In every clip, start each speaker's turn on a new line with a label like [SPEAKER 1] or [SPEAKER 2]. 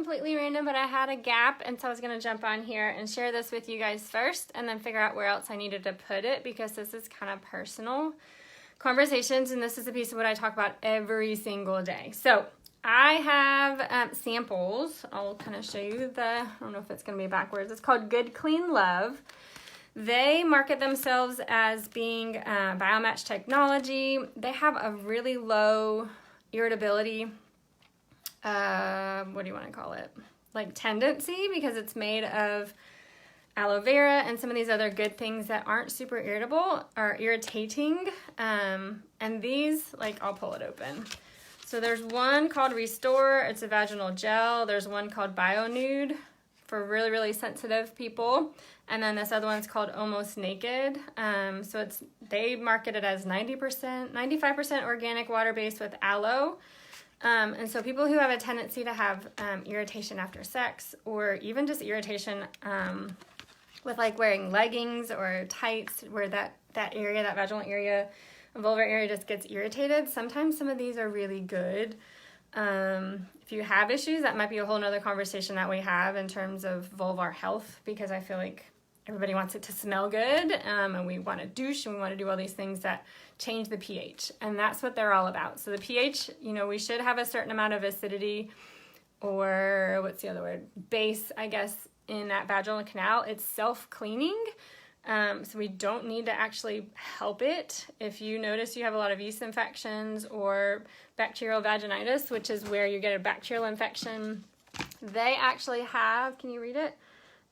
[SPEAKER 1] completely random, but I had a gap, and so I was going to jump on here and share this with you guys first and then figure out where else I needed to put it, because this is kind of personal conversations, and this is a piece of what I talk about every single day. So I have samples. I'll kind of show you I don't know if it's going to be backwards. It's called Good Clean Love. They market themselves as being biomatch technology. They have a really low irritability, what do you want to call it? Like tendency, because it's made of aloe vera and some of these other good things that aren't super irritable or irritating. And these, like, I'll pull it open. So there's one called Restore. It's a vaginal gel. There's one called Bio Nude for really, really sensitive people. And then this other one's called Almost Naked. So they market it as 95% organic water-based with aloe. And so people who have a tendency to have irritation after sex, or even just irritation with like wearing leggings or tights, where that area, that vaginal area, vulvar area just gets irritated, sometimes some of these are really good. If you have issues, that might be a whole nother conversation that we have in terms of vulvar health, because I feel like everybody wants it to smell good, and we want to douche, and we want to do all these things that change the pH, and that's what they're all about. So the pH, we should have a certain amount of acidity, or what's the other word? Base, I guess, in that vaginal canal. It's self-cleaning, so we don't need to actually help it. If you notice you have a lot of yeast infections or bacterial vaginitis, which is where you get a bacterial infection, they actually have, can you read it?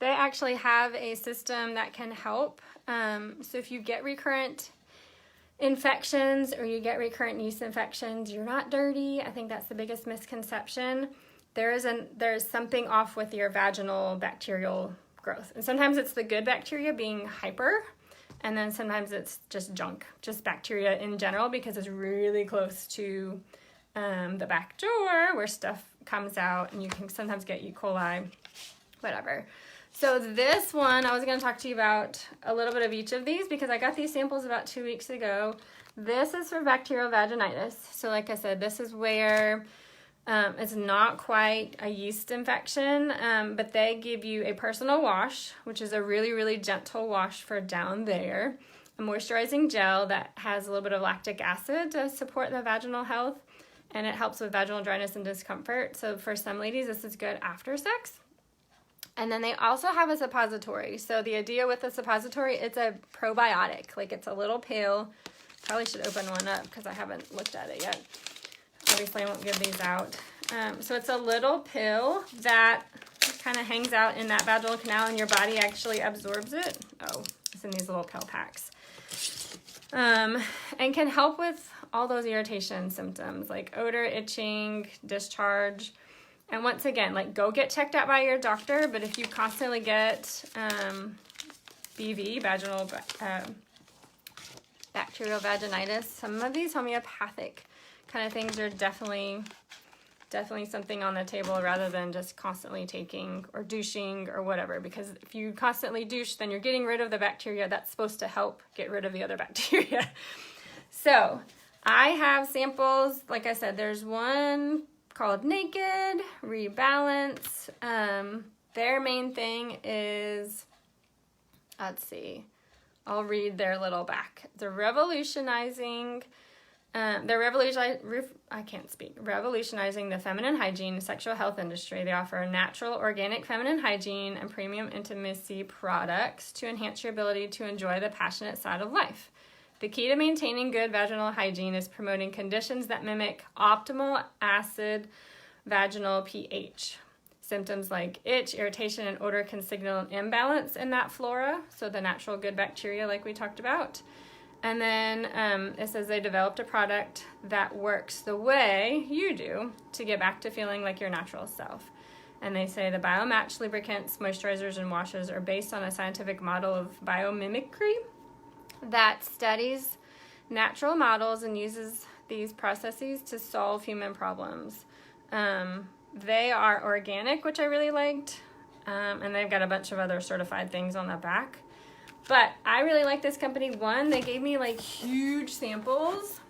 [SPEAKER 1] They actually have a system that can help. So if you get recurrent infections or you get recurrent yeast infections, you're not dirty. I think that's the biggest misconception. There's something off with your vaginal bacterial growth. And sometimes it's the good bacteria being hyper, and then sometimes it's just junk, just bacteria in general, because it's really close to the back door where stuff comes out, and you can sometimes get E. coli, whatever. So this one, I was going to talk to you about a little bit of each of these, because I got these samples about 2 weeks ago. This is for bacterial vaginitis. So like I said, this is where it's not quite a yeast infection, but they give you a personal wash, which is a really, really gentle wash for down there, a moisturizing gel that has a little bit of lactic acid to support the vaginal health, and it helps with vaginal dryness and discomfort. So for some ladies, this is good after sex. And then they also have a suppository. So the idea with the suppository, it's a probiotic. Like, it's a little pill. Probably should open one up because I haven't looked at it yet. Obviously, I won't give these out. So it's a little pill that kind of hangs out in that vaginal canal, and your body actually absorbs it. Oh, it's in these little pill packs. And can help with all those irritation symptoms like odor, itching, discharge. And once again, like, go get checked out by your doctor, but if you constantly get BV, vaginal bacterial vaginitis, some of these homeopathic kind of things are definitely something on the table, rather than just constantly taking or douching or whatever, because if you constantly douche, then you're getting rid of the bacteria that's supposed to help get rid of the other bacteria. So I have samples. Like I said, there's one called Naked, Rebalance. Their main thing is, let's see, I'll read their little back. They're revolutionizing revolutionizing the feminine hygiene sexual health industry. They offer natural, organic feminine hygiene and premium intimacy products to enhance your ability to enjoy the passionate side of life. The key to maintaining good vaginal hygiene is promoting conditions that mimic optimal acid vaginal pH. Symptoms like itch, irritation, and odor can signal an imbalance in that flora, so the natural good bacteria like we talked about. And then it says they developed a product that works the way you do to get back to feeling like your natural self. And they say the biomatch lubricants, moisturizers, and washes are based on a scientific model of biomimicry that studies natural models and uses these processes to solve human problems. They are organic, which I really liked, and they've got a bunch of other certified things on the back. But I really like this company. One, they gave me like huge samples.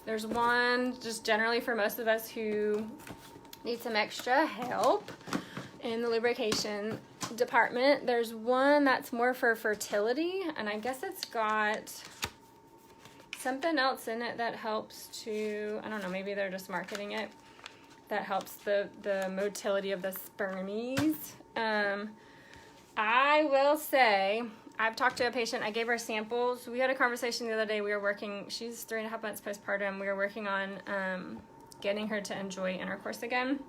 [SPEAKER 1] There's one just generally for most of us who need some extra help in the lubrication department. There's one that's more for fertility, and I guess it's got something else in it that helps to, I don't know, maybe they're just marketing it, that helps the motility of the spermies. I will say, I've talked to a patient, I gave her samples. We had a conversation the other day. We were working, she's 3.5 months postpartum. We were working on getting her to enjoy intercourse again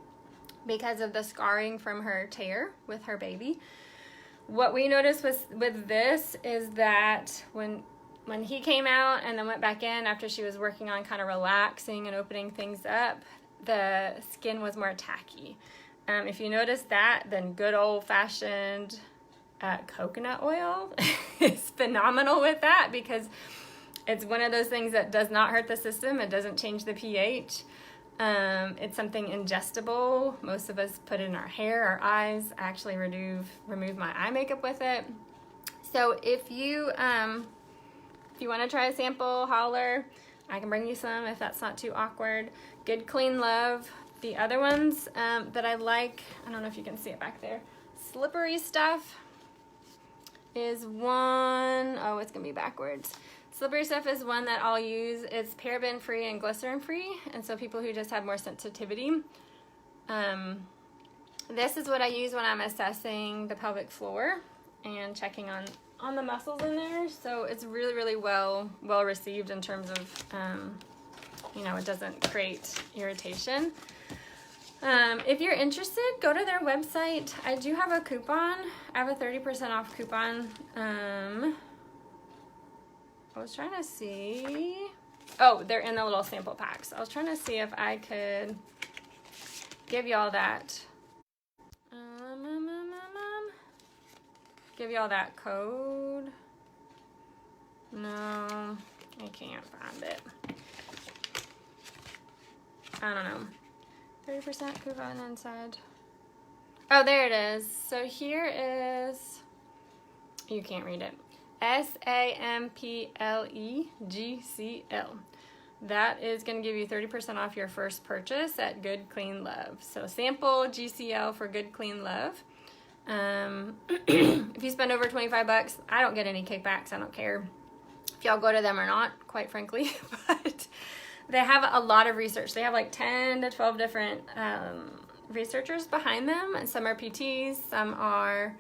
[SPEAKER 1] because of the scarring from her tear with her baby. What we noticed with this is that when he came out and then went back in after she was working on kind of relaxing and opening things up, the skin was more tacky. If you notice that, then good old-fashioned coconut oil is phenomenal with that, because it's one of those things that does not hurt the system. It doesn't change the pH. It's something ingestible. Most of us put it in our hair, our eyes. I actually remove my eye makeup with it. So if you want to try a sample, holler. I can bring you some if that's not too awkward. Good Clean Love. The other ones that I like, I don't know if you can see it back there. Slippery Stuff is one, oh, it's gonna be backwards. Slippery Stuff is one that I'll use. It's paraben free and glycerin free, and so people who just have more sensitivity. This is what I use when I'm assessing the pelvic floor and checking on the muscles in there. So it's really, really well received in terms of, you know, it doesn't create irritation. If you're interested, go to their website. I do have a coupon. I have a 30% off coupon. I was trying to see. Oh, they're in the little sample packs. I was trying to see if I could give y'all that. Give y'all that code. No, I can't find it. I don't know. 30% coupon inside. Oh, there it is. So here is, you can't read it. SAMPLEGCL. That is going to give you 30% off your first purchase at Good Clean Love. So sample GCL for Good Clean Love. If you spend over 25 bucks, I don't get any kickbacks. I don't care if y'all go to them or not, quite frankly, but they have a lot of research. They have like 10 to 12 different researchers behind them, and some are PTs, some are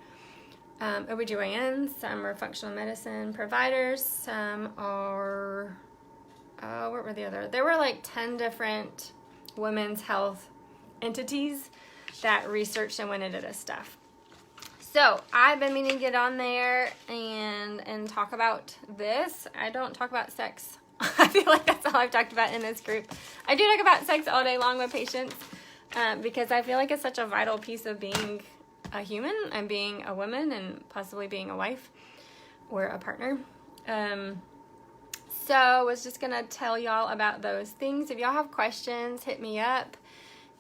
[SPEAKER 1] OBGYNs, some are functional medicine providers, some are, what were the other? There were like 10 different women's health entities that researched and went into this stuff. So I've been meaning to get on there and talk about this. I don't talk about sex. I feel like that's all I've talked about in this group. I do talk about sex all day long with patients because I feel like it's such a vital piece of being a human and being a woman and possibly being a wife or a partner. So I was just going to tell y'all about those things. If y'all have questions, hit me up.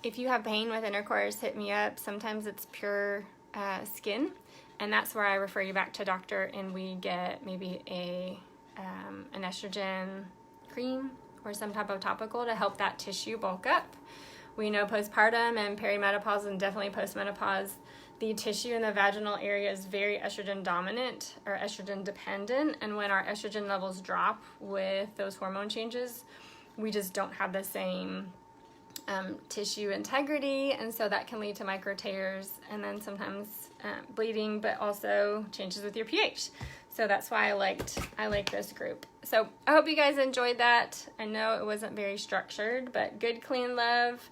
[SPEAKER 1] If you have pain with intercourse, hit me up. Sometimes it's pure skin, and that's where I refer you back to a doctor, and we get maybe an estrogen cream or some type of topical to help that tissue bulk up. We know postpartum and perimenopause, and definitely postmenopause, the tissue in the vaginal area is very estrogen dominant or estrogen dependent, and when our estrogen levels drop with those hormone changes, we just don't have the same tissue integrity, and so that can lead to micro tears and then sometimes bleeding, but also changes with your pH. So that's why I like this group. So I hope you guys enjoyed that. I know it wasn't very structured, but Good Clean Love.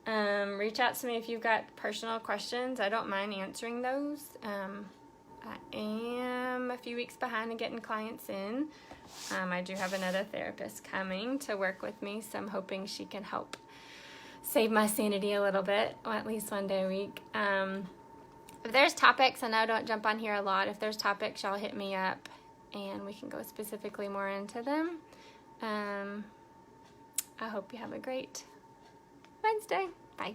[SPEAKER 1] Reach out to me if you've got personal questions. I don't mind answering those. I am a few weeks behind in getting clients in. I do have another therapist coming to work with me, so I'm hoping she can help save my sanity a little bit, or at least one day a week. If there's topics, I know I don't jump on here a lot. If there's topics, y'all hit me up and we can go specifically more into them. I hope you have a great Wednesday. Bye.